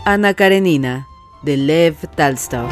Anna Karenina, de Lev Tolstoy.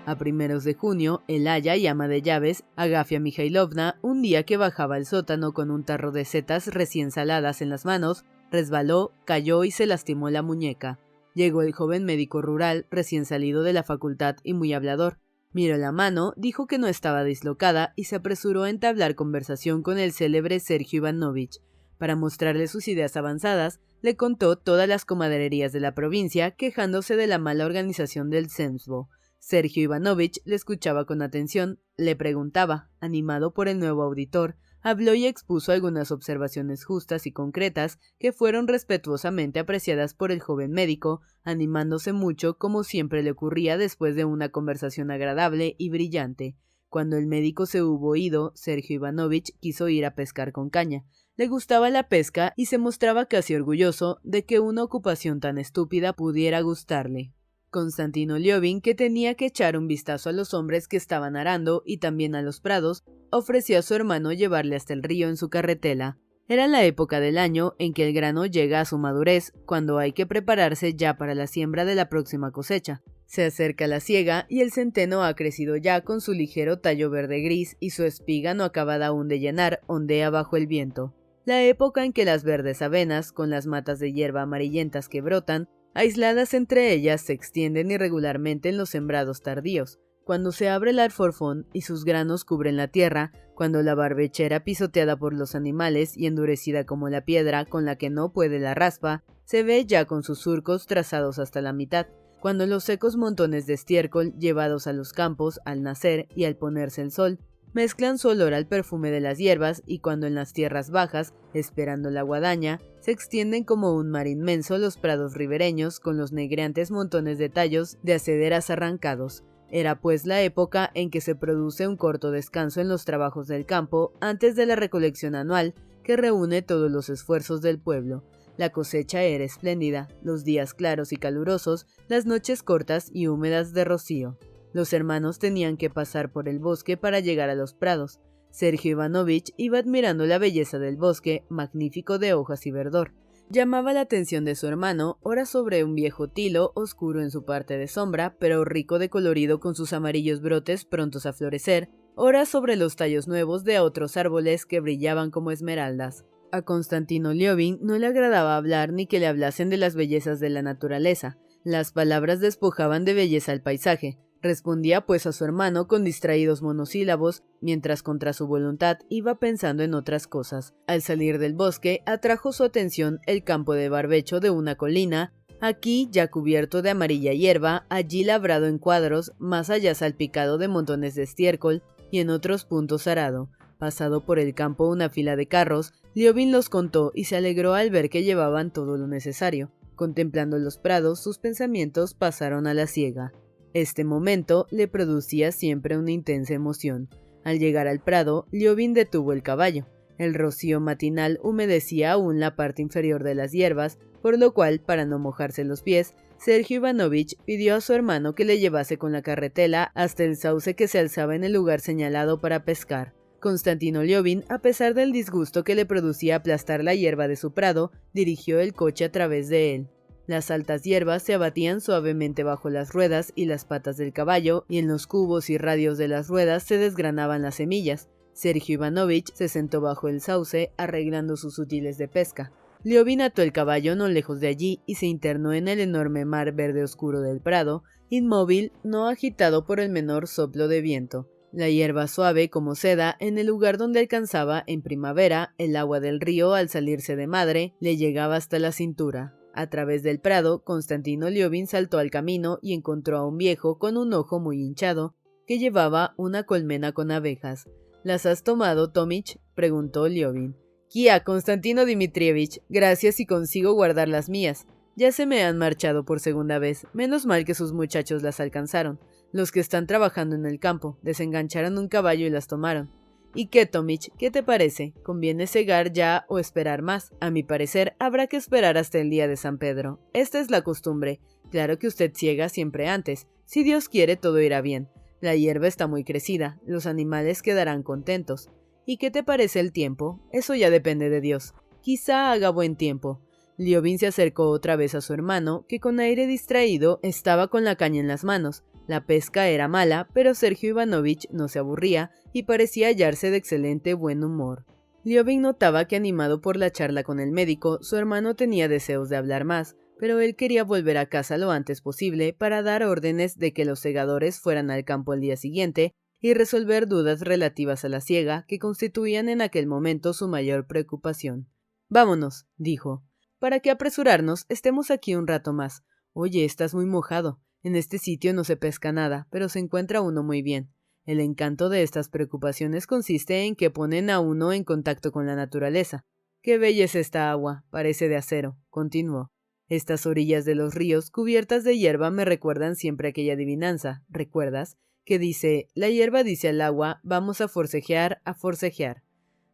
A primeros de junio, el aya y ama de llaves, Agafia Mikhailovna, un día que bajaba al sótano con un tarro de setas recién saladas en las manos, resbaló, cayó y se lastimó la muñeca. Llegó el joven médico rural, recién salido de la facultad y muy hablador. Miró la mano, dijo que no estaba dislocada y se apresuró a entablar conversación con el célebre Sergio Ivanovich. Para mostrarle sus ideas avanzadas, le contó todas las comadrerías de la provincia, quejándose de la mala organización del Zemstvo. Sergio Ivanovich le escuchaba con atención, le preguntaba, animado por el nuevo auditor, habló y expuso algunas observaciones justas y concretas que fueron respetuosamente apreciadas por el joven médico, animándose mucho como siempre le ocurría después de una conversación agradable y brillante. Cuando el médico se hubo ido, Sergio Ivanovich quiso ir a pescar con caña. Le gustaba la pesca y se mostraba casi orgulloso de que una ocupación tan estúpida pudiera gustarle. Konstantino Liovin, que tenía que echar un vistazo a los hombres que estaban arando y también a los prados, ofreció a su hermano llevarle hasta el río en su carretela. Era la época del año en que el grano llega a su madurez, cuando hay que prepararse ya para la siembra de la próxima cosecha. Se acerca la siega y el centeno ha crecido ya con su ligero tallo verde-gris y su espiga no acabada aún de llenar ondea bajo el viento. La época en que las verdes avenas, con las matas de hierba amarillentas que brotan, aisladas entre ellas, se extienden irregularmente en los sembrados tardíos. Cuando se abre el alforfón y sus granos cubren la tierra, cuando la barbechera pisoteada por los animales y endurecida como la piedra con la que no puede la raspa, se ve ya con sus surcos trazados hasta la mitad, cuando los secos montones de estiércol llevados a los campos al nacer y al ponerse el sol, mezclan su olor al perfume de las hierbas y cuando en las tierras bajas, esperando la guadaña, se extienden como un mar inmenso los prados ribereños con los negreantes montones de tallos de acederas arrancados. Era pues la época en que se produce un corto descanso en los trabajos del campo antes de la recolección anual que reúne todos los esfuerzos del pueblo. La cosecha era espléndida, los días claros y calurosos, las noches cortas y húmedas de rocío. Los hermanos tenían que pasar por el bosque para llegar a los prados. Sergio Ivanovich iba admirando la belleza del bosque, magnífico de hojas y verdor. Llamaba la atención de su hermano, ora sobre un viejo tilo, oscuro en su parte de sombra, pero rico de colorido con sus amarillos brotes prontos a florecer, ora sobre los tallos nuevos de otros árboles que brillaban como esmeraldas. A Konstantino Liovin no le agradaba hablar ni que le hablasen de las bellezas de la naturaleza. Las palabras despojaban de belleza al paisaje. Respondía pues a su hermano con distraídos monosílabos, mientras contra su voluntad iba pensando en otras cosas. Al salir del bosque, atrajo su atención el campo de barbecho de una colina, aquí ya cubierto de amarilla hierba, allí labrado en cuadros, más allá salpicado de montones de estiércol y en otros puntos arado. Pasado por el campo una fila de carros, Liovin los contó y se alegró al ver que llevaban todo lo necesario. Contemplando los prados, sus pensamientos pasaron a la siega. Este momento le producía siempre una intensa emoción. Al llegar al prado, Liovin detuvo el caballo. El rocío matinal humedecía aún la parte inferior de las hierbas, por lo cual, para no mojarse los pies, Sergio Ivanovich pidió a su hermano que le llevase con la carretela hasta el sauce que se alzaba en el lugar señalado para pescar. Konstantino Liovin, a pesar del disgusto que le producía aplastar la hierba de su prado, dirigió el coche a través de él. Las altas hierbas se abatían suavemente bajo las ruedas y las patas del caballo, y en los cubos y radios de las ruedas se desgranaban las semillas. Sergio Ivanovich se sentó bajo el sauce, arreglando sus útiles de pesca. Liovin ató el caballo no lejos de allí y se internó en el enorme mar verde oscuro del prado, inmóvil, no agitado por el menor soplo de viento. La hierba suave como seda, en el lugar donde alcanzaba, en primavera, el agua del río al salirse de madre, le llegaba hasta la cintura. A través del prado, Konstantino Liovin saltó al camino y encontró a un viejo con un ojo muy hinchado, que llevaba una colmena con abejas. ¿Las has tomado, Tomich?, preguntó Liovin. «Kia, Konstantino Dmitrievich, gracias y consigo guardar las mías. Ya se me han marchado por segunda vez, menos mal que sus muchachos las alcanzaron. Los que están trabajando en el campo, desengancharon un caballo y las tomaron». ¿Y qué, Tomich? ¿Qué te parece? ¿Conviene cegar ya o esperar más? A mi parecer, habrá que esperar hasta el día de San Pedro. Esta es la costumbre. Claro que usted ciega siempre antes. Si Dios quiere, todo irá bien. La hierba está muy crecida, los animales quedarán contentos. ¿Y qué te parece el tiempo? Eso ya depende de Dios. Quizá haga buen tiempo. Liovin se acercó otra vez a su hermano, que con aire distraído estaba con la caña en las manos. La pesca era mala, pero Sergio Ivanovich no se aburría y parecía hallarse de excelente buen humor. Liovin notaba que, animado por la charla con el médico, su hermano tenía deseos de hablar más, pero él quería volver a casa lo antes posible para dar órdenes de que los segadores fueran al campo al día siguiente y resolver dudas relativas a la siega que constituían en aquel momento su mayor preocupación. «Vámonos», dijo. «¿Para qué apresurarnos? Estemos aquí un rato más. Oye, estás muy mojado. En este sitio no se pesca nada, pero se encuentra uno muy bien. El encanto de estas preocupaciones consiste en que ponen a uno en contacto con la naturaleza. Qué bella es esta agua, parece de acero», continuó. «Estas orillas de los ríos cubiertas de hierba me recuerdan siempre aquella adivinanza, ¿recuerdas? Que dice, la hierba dice al agua, vamos a forcejear, a forcejear».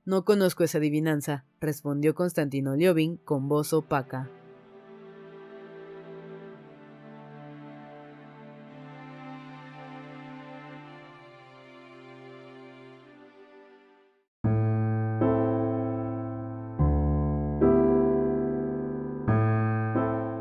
«No conozco esa adivinanza», respondió Konstantino Liovin con voz opaca.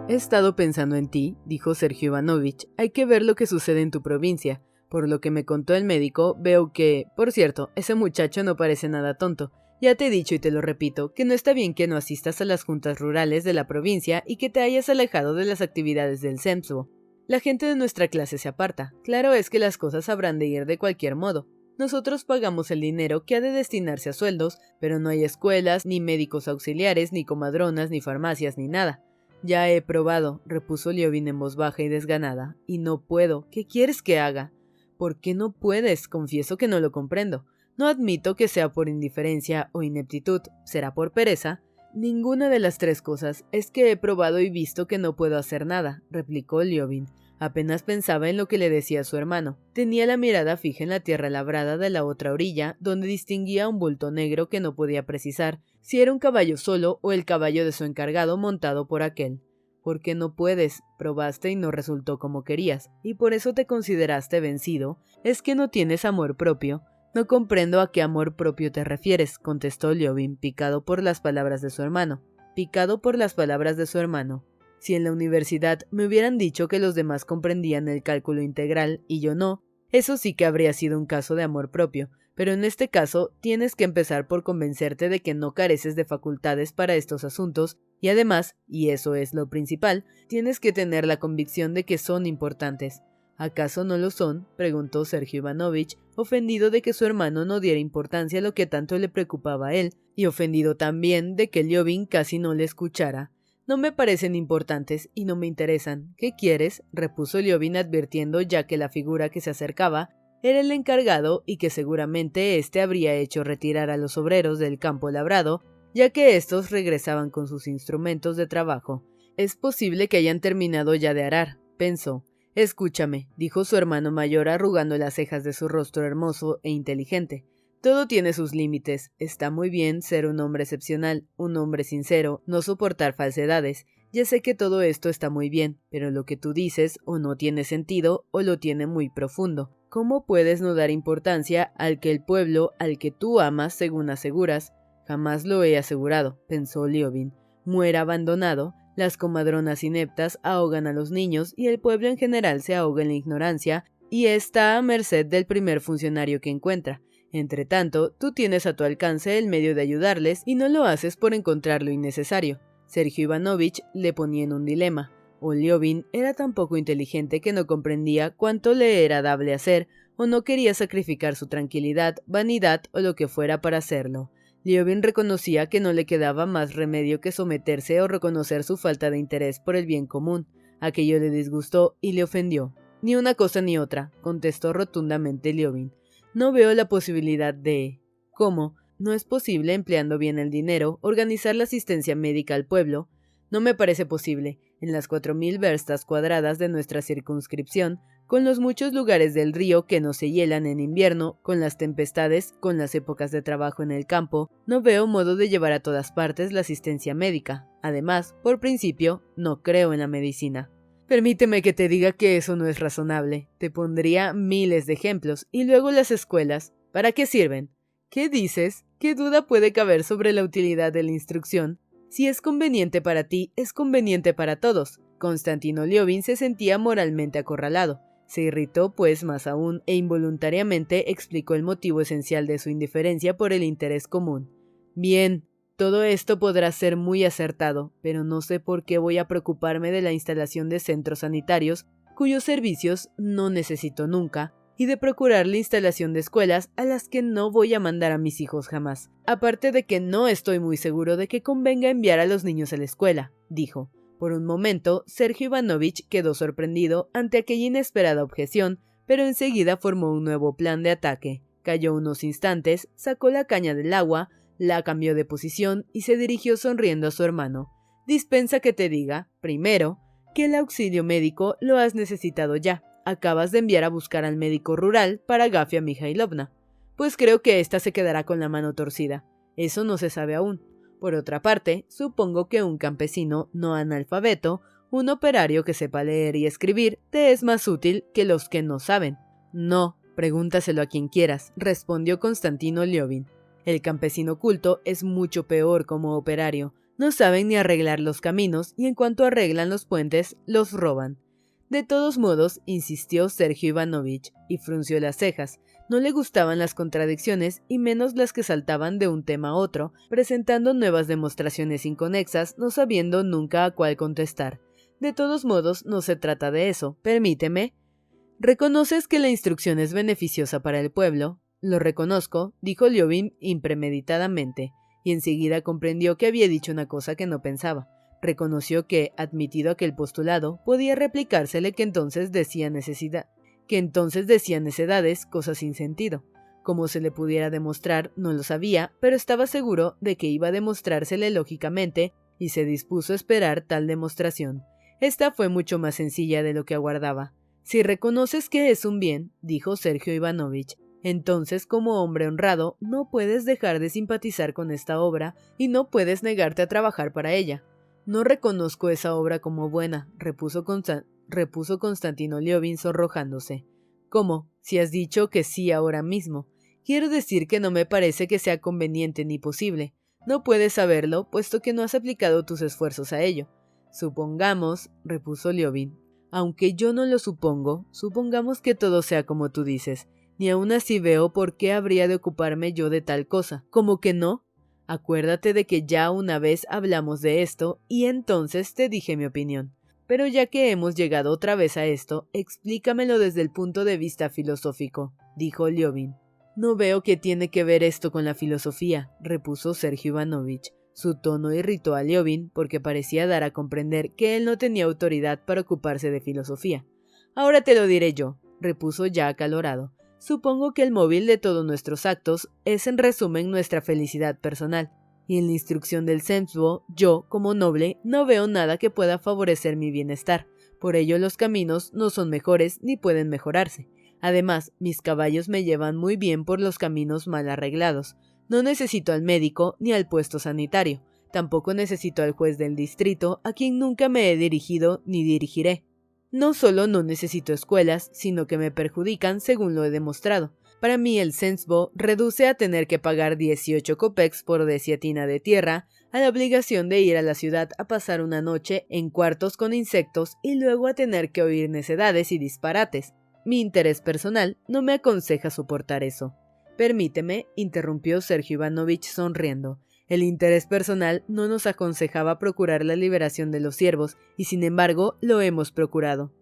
«He estado pensando en ti», dijo Sergio Ivanovich. «Hay que ver lo que sucede en tu provincia. Por lo que me contó el médico, veo que, por cierto, ese muchacho no parece nada tonto. Ya te he dicho y te lo repito, que no está bien que no asistas a las juntas rurales de la provincia y que te hayas alejado de las actividades del Zemstvo. La gente de nuestra clase se aparta. Claro es que las cosas habrán de ir de cualquier modo. Nosotros pagamos el dinero que ha de destinarse a sueldos, pero no hay escuelas, ni médicos auxiliares, ni comadronas, ni farmacias, ni nada». «Ya he probado», repuso Liovin en voz baja y desganada, «y no puedo. ¿Qué quieres que haga?» «¿Por qué no puedes? Confieso que no lo comprendo. No admito que sea por indiferencia o ineptitud. ¿Será por pereza?» «Ninguna de las tres cosas. Es que he probado y visto que no puedo hacer nada», replicó Liovin. Apenas pensaba en lo que le decía su hermano. Tenía la mirada fija en la tierra labrada de la otra orilla, donde distinguía un bulto negro que no podía precisar si era un caballo solo o el caballo de su encargado montado por aquel. «¿Por qué no puedes? Probaste y no resultó como querías, y por eso te consideraste vencido. ¿Es que no tienes amor propio?» «No comprendo a qué amor propio te refieres», contestó Liovin, picado por las palabras de su hermano. Picado por las palabras de su hermano. «Si en la universidad me hubieran dicho que los demás comprendían el cálculo integral y yo no, eso sí que habría sido un caso de amor propio, pero en este caso tienes que empezar por convencerte de que no careces de facultades para estos asuntos y además, y eso es lo principal, tienes que tener la convicción de que son importantes». «¿Acaso no lo son?», preguntó Sergio Ivanovich, ofendido de que su hermano no diera importancia a lo que tanto le preocupaba a él, y ofendido también de que Liovin casi no le escuchara. «No me parecen importantes y no me interesan. ¿Qué quieres?», repuso Liovin, advirtiendo ya que la figura que se acercaba era el encargado y que seguramente éste habría hecho retirar a los obreros del campo labrado, ya que éstos regresaban con sus instrumentos de trabajo. «Es posible que hayan terminado ya de arar», pensó. «Escúchame», dijo su hermano mayor arrugando las cejas de su rostro hermoso e inteligente. «Todo tiene sus límites. Está muy bien ser un hombre excepcional, un hombre sincero, no soportar falsedades. Ya sé que todo esto está muy bien, pero lo que tú dices o no tiene sentido o lo tiene muy profundo. ¿Cómo puedes no dar importancia al que el pueblo al que tú amas, según aseguras?» «Jamás lo he asegurado», pensó Liovin. «Muera abandonado. Las comadronas ineptas ahogan a los niños y el pueblo en general se ahoga en la ignorancia y está a merced del primer funcionario que encuentra. Entretanto, tú tienes a tu alcance el medio de ayudarles y no lo haces por encontrar lo innecesario». Sergio Ivanovich le ponía en un dilema. O Liovin era tan poco inteligente que no comprendía cuánto le era dable hacer, o no quería sacrificar su tranquilidad, vanidad o lo que fuera para hacerlo. Liovin reconocía que no le quedaba más remedio que someterse o reconocer su falta de interés por el bien común. Aquello le disgustó y le ofendió. «Ni una cosa ni otra», contestó rotundamente Liovin. «No veo la posibilidad de...» «¿Cómo? ¿No es posible, empleando bien el dinero, organizar la asistencia médica al pueblo?» «No me parece posible. En las 4000 verstas cuadradas de nuestra circunscripción, con los muchos lugares del río que no se hielan en invierno, con las tempestades, con las épocas de trabajo en el campo, no veo modo de llevar a todas partes la asistencia médica. Además, por principio, no creo en la medicina». Permíteme que te diga que eso no es razonable. Te pondría miles de ejemplos. Y luego las escuelas. ¿Para qué sirven? ¿Qué dices? ¿Qué duda puede caber sobre la utilidad de la instrucción? Si es conveniente para ti, es conveniente para todos. Konstantino Liovin se sentía moralmente acorralado. Se irritó, pues, más aún, e involuntariamente explicó el motivo esencial de su indiferencia por el interés común. Bien, todo esto podrá ser muy acertado, pero no sé por qué voy a preocuparme de la instalación de centros sanitarios, cuyos servicios no necesito nunca, y de procurar la instalación de escuelas a las que no voy a mandar a mis hijos jamás. Aparte de que no estoy muy seguro de que convenga enviar a los niños a la escuela, dijo. Por un momento, Sergio Ivanovich quedó sorprendido ante aquella inesperada objeción, pero enseguida formó un nuevo plan de ataque. Calló unos instantes, sacó la caña del agua, la cambió de posición y se dirigió sonriendo a su hermano. Dispensa que te diga, primero, que el auxilio médico lo has necesitado ya. Acabas de enviar a buscar al médico rural para Agafia Mikhailovna. Pues creo que ésta se quedará con la mano torcida. Eso no se sabe aún. Por otra parte, supongo que un campesino no analfabeto, un operario que sepa leer y escribir, te es más útil que los que no saben. No, pregúntaselo a quien quieras, respondió Konstantino Liovin. El campesino culto es mucho peor como operario. No saben ni arreglar los caminos y en cuanto arreglan los puentes, los roban. De todos modos, insistió Sergio Ivanovich y frunció las cejas. No le gustaban las contradicciones y menos las que saltaban de un tema a otro, presentando nuevas demostraciones inconexas, no sabiendo nunca a cuál contestar. De todos modos, no se trata de eso. Permíteme. ¿Reconoces que la instrucción es beneficiosa para el pueblo? Lo reconozco, dijo Liovin impremeditadamente, y enseguida comprendió que había dicho una cosa que no pensaba. Reconoció que, admitido aquel postulado, podía replicársele que entonces decía necedades, cosas sin sentido. Como se le pudiera demostrar, no lo sabía, pero estaba seguro de que iba a demostrársele lógicamente y se dispuso a esperar tal demostración. Esta fue mucho más sencilla de lo que aguardaba. Si reconoces que es un bien, dijo Sergio Ivanovich, entonces como hombre honrado no puedes dejar de simpatizar con esta obra y no puedes negarte a trabajar para ella. No reconozco esa obra como buena, repuso Konstantino Liovin sonrojándose. ¿Cómo? Si has dicho que sí ahora mismo. Quiero decir que no me parece que sea conveniente ni posible. No puedes saberlo, puesto que no has aplicado tus esfuerzos a ello. Supongamos, repuso Liovin, aunque yo no lo supongo, supongamos que todo sea como tú dices. Ni aún así veo por qué habría de ocuparme yo de tal cosa. ¿Cómo que no? Acuérdate de que ya una vez hablamos de esto y entonces te dije mi opinión. Pero ya que hemos llegado otra vez a esto, explícamelo desde el punto de vista filosófico, dijo Liovin. No veo qué tiene que ver esto con la filosofía, repuso Sergio Ivanovich. Su tono irritó a Liovin porque parecía dar a comprender que él no tenía autoridad para ocuparse de filosofía. Ahora te lo diré yo, repuso ya acalorado. Supongo que el móvil de todos nuestros actos es en resumen nuestra felicidad personal, y en la instrucción del Zemstvo, yo, como noble, no veo nada que pueda favorecer mi bienestar. Por ello los caminos no son mejores ni pueden mejorarse. Además, mis caballos me llevan muy bien por los caminos mal arreglados. No necesito al médico ni al puesto sanitario. Tampoco necesito al juez del distrito, a quien nunca me he dirigido ni dirigiré. No solo no necesito escuelas, sino que me perjudican según lo he demostrado. Para mí el Zemstvo reduce a tener que pagar 18 kopecks por desiatina de tierra, a la obligación de ir a la ciudad a pasar una noche en cuartos con insectos y luego a tener que oír necedades y disparates. Mi interés personal no me aconseja soportar eso. Permíteme, interrumpió Sergio Ivanovich sonriendo. El interés personal no nos aconsejaba procurar la liberación de los siervos, y sin embargo lo hemos procurado.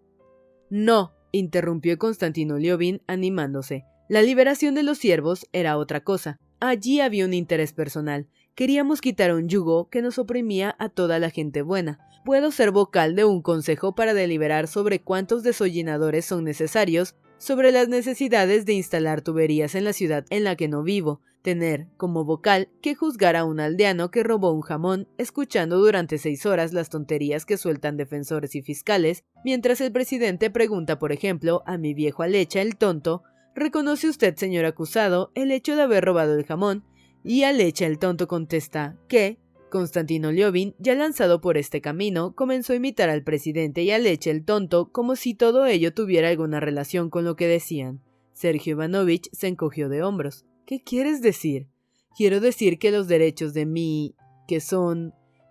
No, interrumpió Konstantino Liovin animándose. La liberación de los siervos era otra cosa. Allí había un interés personal. Queríamos quitar un yugo que nos oprimía a toda la gente buena. Puedo ser vocal de un consejo para deliberar sobre cuántos desollinadores son necesarios, sobre las necesidades de instalar tuberías en la ciudad en la que no vivo, tener, como vocal, que juzgar a un aldeano que robó un jamón, escuchando durante 6 horas las tonterías que sueltan defensores y fiscales, mientras el presidente pregunta, por ejemplo, a mi viejo Alecha el tonto, ¿reconoce usted, señor acusado, el hecho de haber robado el jamón? Y Alecha el tonto contesta, ¿qué? Konstantino Liovin, ya lanzado por este camino, comenzó a imitar al presidente y a Lech el tonto como si todo ello tuviera alguna relación con lo que decían. Sergio Ivanovich se encogió de hombros. ¿Qué quieres decir? Quiero decir que los derechos de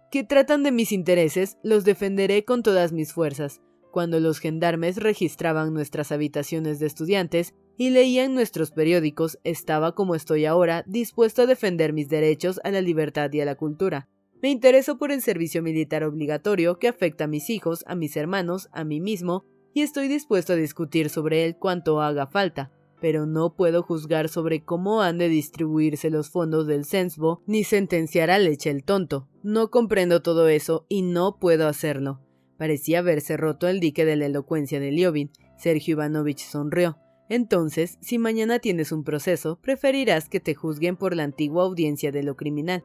que tratan de mis intereses, los defenderé con todas mis fuerzas. Cuando los gendarmes registraban nuestras habitaciones de estudiantes y leían nuestros periódicos, estaba como estoy ahora, dispuesto a defender mis derechos a la libertad y a la cultura. Me intereso por el servicio militar obligatorio que afecta a mis hijos, a mis hermanos, a mí mismo, y estoy dispuesto a discutir sobre él cuanto haga falta, pero no puedo juzgar sobre cómo han de distribuirse los fondos del Zemstvo ni sentenciar a Lech el tonto. No comprendo todo eso y no puedo hacerlo. Parecía haberse roto el dique de la elocuencia de Liovin. Sergio Ivanovich sonrió. Entonces, si mañana tienes un proceso, preferirás que te juzguen por la antigua audiencia de lo criminal.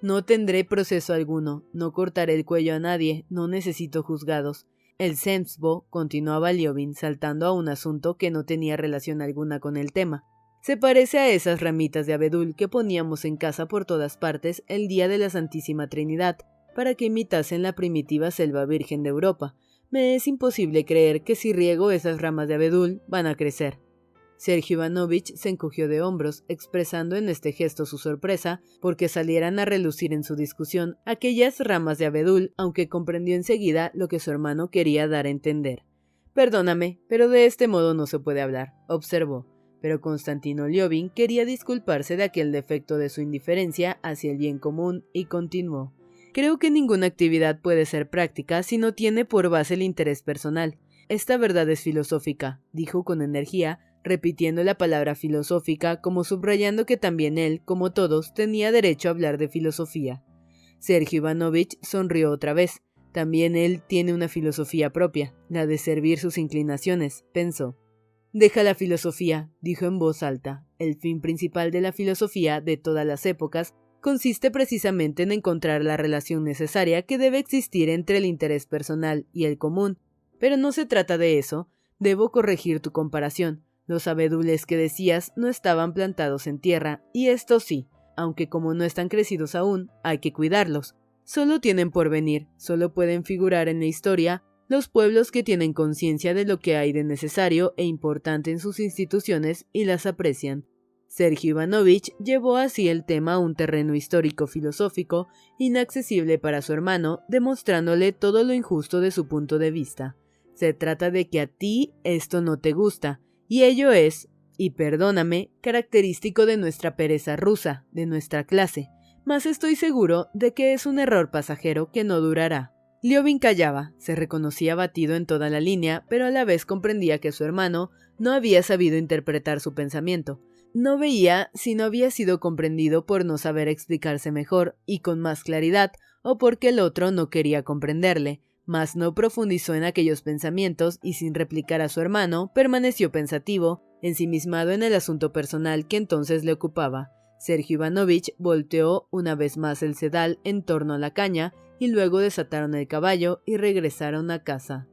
No tendré proceso alguno, no cortaré el cuello a nadie, no necesito juzgados. El Zemstvo, continuaba Liovin, saltando a un asunto que no tenía relación alguna con el tema. Se parece a esas ramitas de abedul que poníamos en casa por todas partes el día de la Santísima Trinidad, para que imitasen la primitiva selva virgen de Europa. Me es imposible creer que si riego esas ramas de abedul van a crecer. Sergio Ivanovich se encogió de hombros, expresando en este gesto su sorpresa porque salieran a relucir en su discusión aquellas ramas de abedul, aunque comprendió enseguida lo que su hermano quería dar a entender. «Perdóname, pero de este modo no se puede hablar», observó, pero Konstantino Liovin quería disculparse de aquel defecto de su indiferencia hacia el bien común y continuó. «Creo que ninguna actividad puede ser práctica si no tiene por base el interés personal. Esta verdad es filosófica», dijo con energía, repitiendo la palabra filosófica como subrayando que también él, como todos, tenía derecho a hablar de filosofía. Sergio Ivanovich sonrió otra vez. También él tiene una filosofía propia, la de servir sus inclinaciones, pensó. «Deja la filosofía», dijo en voz alta. «El fin principal de la filosofía de todas las épocas consiste precisamente en encontrar la relación necesaria que debe existir entre el interés personal y el común. Pero no se trata de eso. Debo corregir tu comparación. Los abedules que decías no estaban plantados en tierra, y estos sí, aunque como no están crecidos aún, hay que cuidarlos. Solo tienen porvenir, solo pueden figurar en la historia los pueblos que tienen conciencia de lo que hay de necesario e importante en sus instituciones y las aprecian. Sergio Ivanovich llevó así el tema a un terreno histórico-filosófico inaccesible para su hermano, demostrándole todo lo injusto de su punto de vista. Se trata de que a ti esto no te gusta, y ello es, y perdóname, característico de nuestra pereza rusa, de nuestra clase, mas estoy seguro de que es un error pasajero que no durará. Liovin callaba, se reconocía abatido en toda la línea, pero a la vez comprendía que su hermano no había sabido interpretar su pensamiento. No veía si no había sido comprendido por no saber explicarse mejor y con más claridad, o porque el otro no quería comprenderle, mas no profundizó en aquellos pensamientos y sin replicar a su hermano, permaneció pensativo, ensimismado en el asunto personal que entonces le ocupaba. Sergio Ivanovich volteó una vez más el sedal en torno a la caña y luego desataron el caballo y regresaron a casa.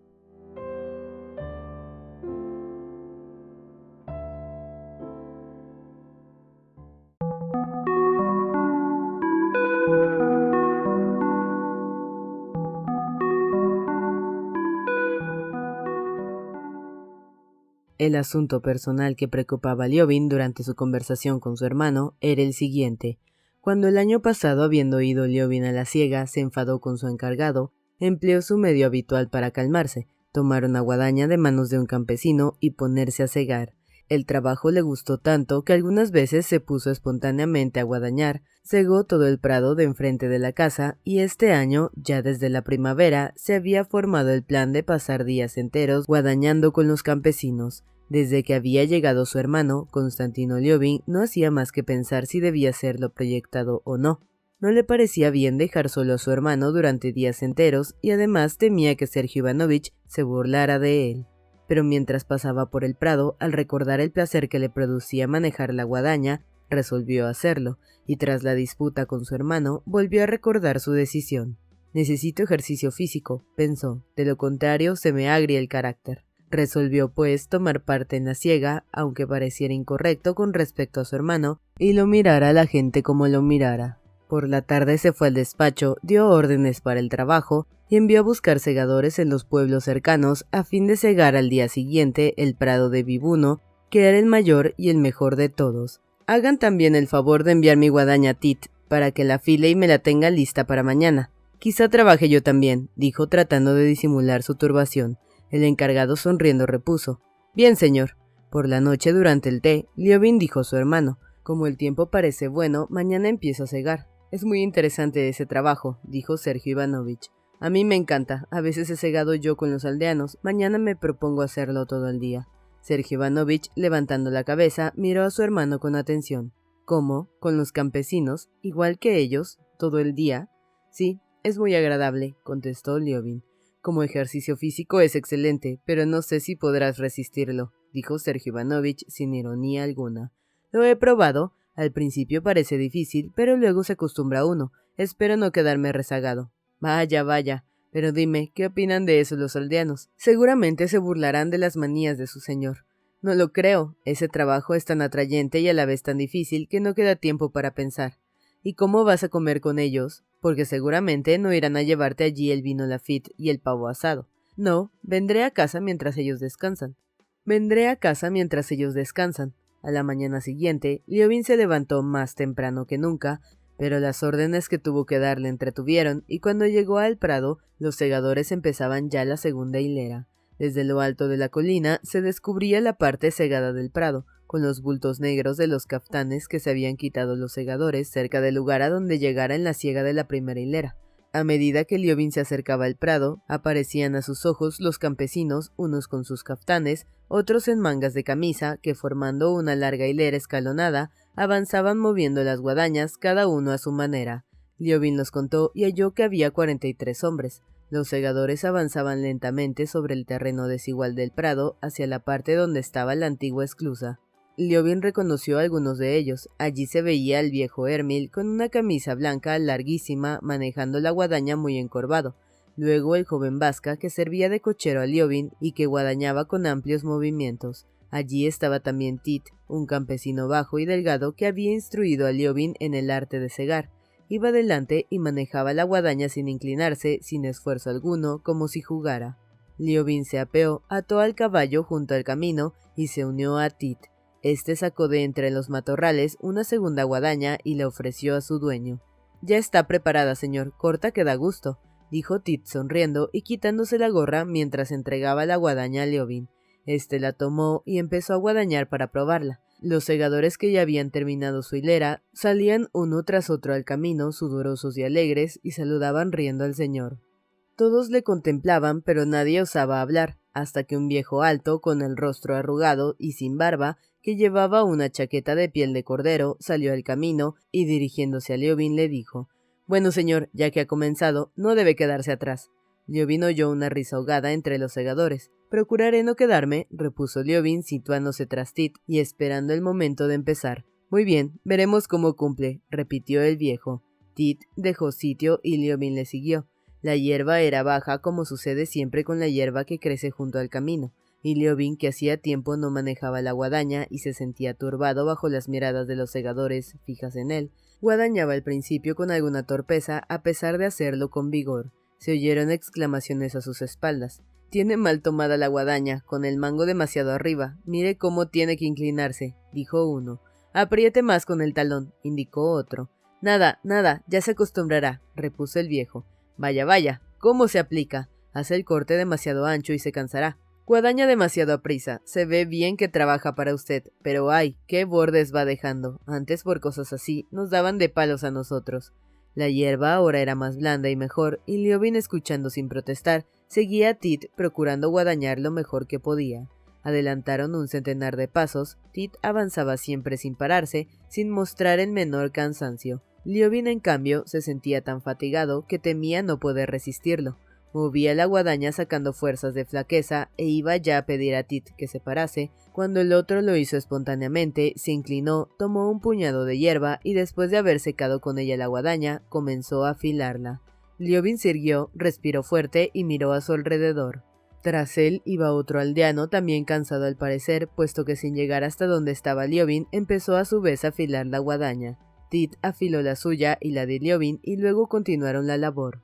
El asunto personal que preocupaba a Liovin durante su conversación con su hermano era el siguiente. Cuando el año pasado, habiendo ido Liovin a la siega, se enfadó con su encargado, empleó su medio habitual para calmarse, tomar una guadaña de manos de un campesino y ponerse a segar. El trabajo le gustó tanto que algunas veces se puso espontáneamente a guadañar, segó todo el prado de enfrente de la casa y este año, ya desde la primavera, se había formado el plan de pasar días enteros guadañando con los campesinos. Desde que había llegado su hermano, Konstantino Liovin no hacía más que pensar si debía ser lo proyectado o no. No le parecía bien dejar solo a su hermano durante días enteros y además temía que Sergio Ivanovich se burlara de él. Pero mientras pasaba por el prado, al recordar el placer que le producía manejar la guadaña, resolvió hacerlo, y tras la disputa con su hermano, volvió a recordar su decisión. «Necesito ejercicio físico», pensó, «de lo contrario se me agria el carácter». Resolvió, pues, tomar parte en la siega, aunque pareciera incorrecto con respecto a su hermano, y lo mirara a la gente como lo mirara. Por la tarde se fue al despacho, dio órdenes para el trabajo y envió a buscar segadores en los pueblos cercanos a fin de segar al día siguiente el prado de Vibuno, que era el mayor y el mejor de todos. Hagan también el favor de enviar mi guadaña a Tit, para que la afile y me la tenga lista para mañana. Quizá trabaje yo también, dijo tratando de disimular su turbación. El encargado sonriendo repuso: Bien, señor. Por la noche durante el té, Liovin dijo a su hermano: Como el tiempo parece bueno, mañana empiezo a segar. Es muy interesante ese trabajo, dijo Sergio Ivanovich. A mí me encanta, a veces he segado yo con los aldeanos, mañana me propongo hacerlo todo el día. Sergio Ivanovich, levantando la cabeza, miró a su hermano con atención. ¿Cómo? ¿Con los campesinos? ¿Igual que ellos? ¿Todo el día? Sí, es muy agradable, contestó Liovin. Como ejercicio físico es excelente, pero no sé si podrás resistirlo, dijo Sergio Ivanovich sin ironía alguna. Lo he probado. Al principio parece difícil, pero luego se acostumbra uno. Espero no quedarme rezagado. Vaya, vaya. Pero dime, ¿qué opinan de eso los aldeanos? Seguramente se burlarán de las manías de su señor. No lo creo. Ese trabajo es tan atrayente y a la vez tan difícil que no queda tiempo para pensar. ¿Y cómo vas a comer con ellos? Porque seguramente no irán a llevarte allí el vino Lafite y el pavo asado. No, vendré a casa mientras ellos descansan. A la mañana siguiente, Liovin se levantó más temprano que nunca, pero las órdenes que tuvo que dar le entretuvieron, y cuando llegó al prado, los segadores empezaban ya la segunda hilera. Desde lo alto de la colina se descubría la parte segada del prado, con los bultos negros de los caftanes que se habían quitado los segadores cerca del lugar a donde llegara en la siega de la primera hilera. A medida que Liovin se acercaba al prado, aparecían a sus ojos los campesinos, unos con sus caftanes, otros en mangas de camisa, que formando una larga hilera escalonada, avanzaban moviendo las guadañas, cada uno a su manera. Liovin los contó y halló que había 43 hombres. Los segadores avanzaban lentamente sobre el terreno desigual del prado hacia la parte donde estaba la antigua esclusa. Liovin reconoció a algunos de ellos. Allí se veía al viejo Hermil con una camisa blanca larguísima, manejando la guadaña muy encorvado. Luego el joven Vasca, que servía de cochero a Liovin y que guadañaba con amplios movimientos. Allí estaba también Tit, un campesino bajo y delgado que había instruido a Liovin en el arte de segar. Iba delante y manejaba la guadaña sin inclinarse, sin esfuerzo alguno, como si jugara. Liovin se apeó, ató al caballo junto al camino y se unió a Tit. Este sacó de entre los matorrales una segunda guadaña y la ofreció a su dueño. «Ya está preparada, señor, corta que da gusto», dijo Tit sonriendo y quitándose la gorra mientras entregaba la guadaña a Liovin. Este la tomó y empezó a guadañar para probarla. Los segadores que ya habían terminado su hilera salían uno tras otro al camino, sudorosos y alegres, y saludaban riendo al señor. Todos le contemplaban, pero nadie osaba hablar, hasta que un viejo alto, con el rostro arrugado y sin barba, que llevaba una chaqueta de piel de cordero, salió al camino y dirigiéndose a Liovin le dijo: «Bueno, señor, ya que ha comenzado, no debe quedarse atrás». Liovin oyó una risa ahogada entre los segadores. «Procuraré no quedarme», repuso Liovin situándose tras Tit y esperando el momento de empezar. «Muy bien, veremos cómo cumple», repitió el viejo. Tit dejó sitio y Liovin le siguió. La hierba era baja, como sucede siempre con la hierba que crece junto al camino, y Liovin, que hacía tiempo no manejaba la guadaña y se sentía turbado bajo las miradas de los segadores fijas en él, guadañaba al principio con alguna torpeza a pesar de hacerlo con vigor. Se oyeron exclamaciones a sus espaldas. «Tiene mal tomada la guadaña, con el mango demasiado arriba. Mire cómo tiene que inclinarse», dijo uno. «Apriete más con el talón», indicó otro. «Nada, nada, ya se acostumbrará», repuso el viejo. «Vaya, vaya, ¿cómo se aplica? Hace el corte demasiado ancho y se cansará. Guadaña demasiado aprisa, se ve bien que trabaja para usted, pero ay, qué bordes va dejando. Antes por cosas así nos daban de palos a nosotros». La hierba ahora era más blanda y mejor, y Liovin, escuchando sin protestar, seguía a Tit procurando guadañar lo mejor que podía. Adelantaron un centenar de pasos. Tit avanzaba siempre sin pararse, sin mostrar el menor cansancio. Liovin, en cambio, se sentía tan fatigado que temía no poder resistirlo. Movía la guadaña sacando fuerzas de flaqueza e iba ya a pedir a Tit que se parase, cuando el otro lo hizo espontáneamente, se inclinó, tomó un puñado de hierba y después de haber secado con ella la guadaña, comenzó a afilarla. Liovin se irguió, respiró fuerte y miró a su alrededor. Tras él iba otro aldeano, también cansado al parecer, puesto que sin llegar hasta donde estaba Liovin, empezó a su vez a afilar la guadaña. Tit afiló la suya y la de Liovin y luego continuaron la labor.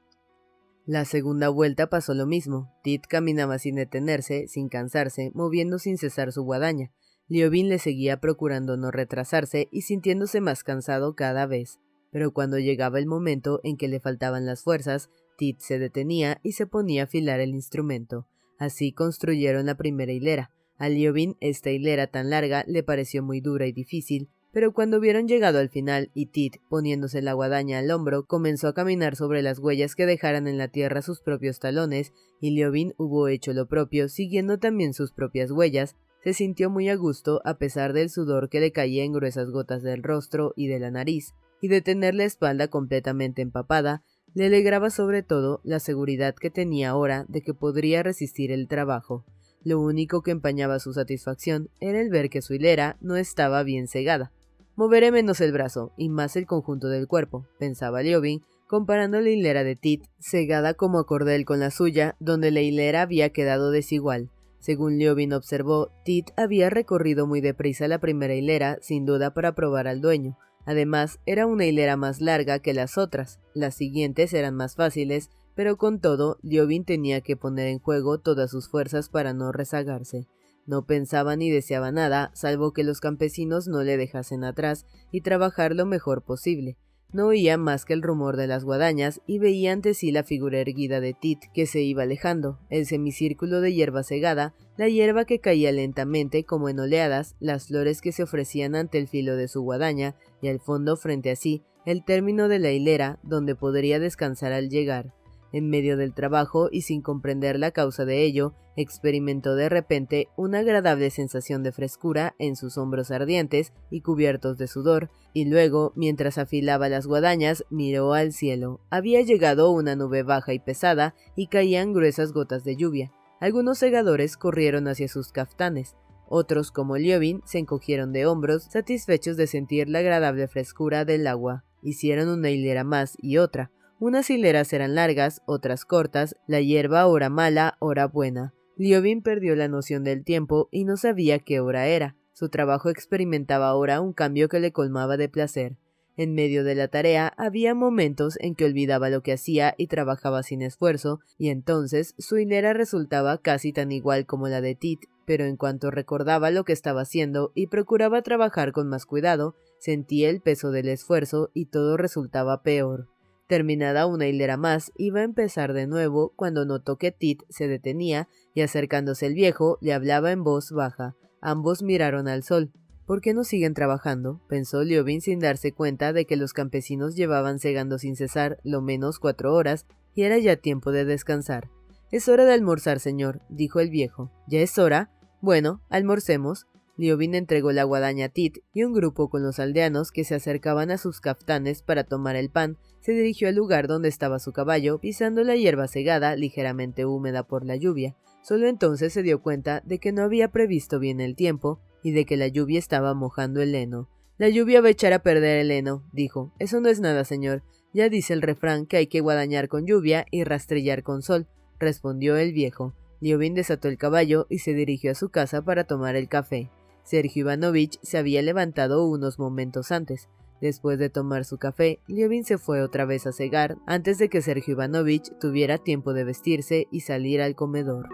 La segunda vuelta pasó lo mismo. Tit caminaba sin detenerse, sin cansarse, moviendo sin cesar su guadaña. Liovin le seguía procurando no retrasarse y sintiéndose más cansado cada vez. Pero cuando llegaba el momento en que le faltaban las fuerzas, Tit se detenía y se ponía a afilar el instrumento. Así construyeron la primera hilera. A Liovin esta hilera tan larga le pareció muy dura y difícil, pero cuando hubieron llegado al final y Tit, poniéndose la guadaña al hombro, comenzó a caminar sobre las huellas que dejaran en la tierra sus propios talones, y Liovin hubo hecho lo propio, siguiendo también sus propias huellas, se sintió muy a gusto a pesar del sudor que le caía en gruesas gotas del rostro y de la nariz, y de tener la espalda completamente empapada. Le alegraba sobre todo la seguridad que tenía ahora de que podría resistir el trabajo. Lo único que empañaba su satisfacción era el ver que su hilera no estaba bien cegada. Moveré menos el brazo y más el conjunto del cuerpo, pensaba Liovin, comparando la hilera de Tit, cegada como a cordel con la suya, donde la hilera había quedado desigual. Según Liovin observó, Tit había recorrido muy deprisa la primera hilera, sin duda para probar al dueño. Además, era una hilera más larga que las otras. Las siguientes eran más fáciles, pero con todo, Liovin tenía que poner en juego todas sus fuerzas para no rezagarse. No pensaba ni deseaba nada, salvo que los campesinos no le dejasen atrás y trabajar lo mejor posible. No oía más que el rumor de las guadañas y veía ante sí la figura erguida de Tit que se iba alejando, el semicírculo de hierba segada, la hierba que caía lentamente como en oleadas, las flores que se ofrecían ante el filo de su guadaña y al fondo frente a sí, el término de la hilera donde podría descansar al llegar. En medio del trabajo y sin comprender la causa de ello, experimentó de repente una agradable sensación de frescura en sus hombros ardientes y cubiertos de sudor, y luego, mientras afilaba las guadañas, miró al cielo. Había llegado una nube baja y pesada y caían gruesas gotas de lluvia. Algunos segadores corrieron hacia sus caftanes. Otros, como Liovin, se encogieron de hombros, satisfechos de sentir la agradable frescura del agua. Hicieron una hilera más y otra. Unas hileras eran largas, otras cortas, la hierba ora mala, ora buena. Liovin perdió la noción del tiempo y no sabía qué hora era. Su trabajo experimentaba ahora un cambio que le colmaba de placer. En medio de la tarea había momentos en que olvidaba lo que hacía y trabajaba sin esfuerzo, y entonces su hilera resultaba casi tan igual como la de Tit, pero en cuanto recordaba lo que estaba haciendo y procuraba trabajar con más cuidado, sentía el peso del esfuerzo y todo resultaba peor. Terminada una hilera más, iba a empezar de nuevo cuando notó que Tit se detenía y acercándose el viejo le hablaba en voz baja. Ambos miraron al sol. ¿Por qué no siguen trabajando?, pensó Liovin sin darse cuenta de que los campesinos llevaban segando sin cesar lo menos 4 horas y era ya tiempo de descansar. «Es hora de almorzar, señor», dijo el viejo. «¿Ya es hora? Bueno, almorcemos». Liovin entregó la guadaña a Tit y un grupo con los aldeanos que se acercaban a sus caftanes para tomar el pan se dirigió al lugar donde estaba su caballo, pisando la hierba segada, ligeramente húmeda por la lluvia. Solo entonces se dio cuenta de que no había previsto bien el tiempo y de que la lluvia estaba mojando el heno. «La lluvia va a echar a perder el heno», dijo. «Eso no es nada, señor. Ya dice el refrán que hay que guadañar con lluvia y rastrillar con sol», respondió el viejo. Liovin desató el caballo y se dirigió a su casa para tomar el café. Sergio Ivanovich se había levantado unos momentos antes. Después de tomar su café, Liovin se fue otra vez a segar antes de que Sergio Ivanovich tuviera tiempo de vestirse y salir al comedor.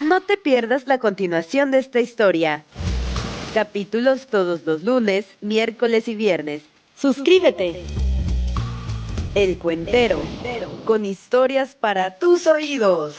No te pierdas la continuación de esta historia. Capítulos todos los lunes, miércoles y viernes. ¡Suscríbete! El Cuentero, con historias para tus oídos.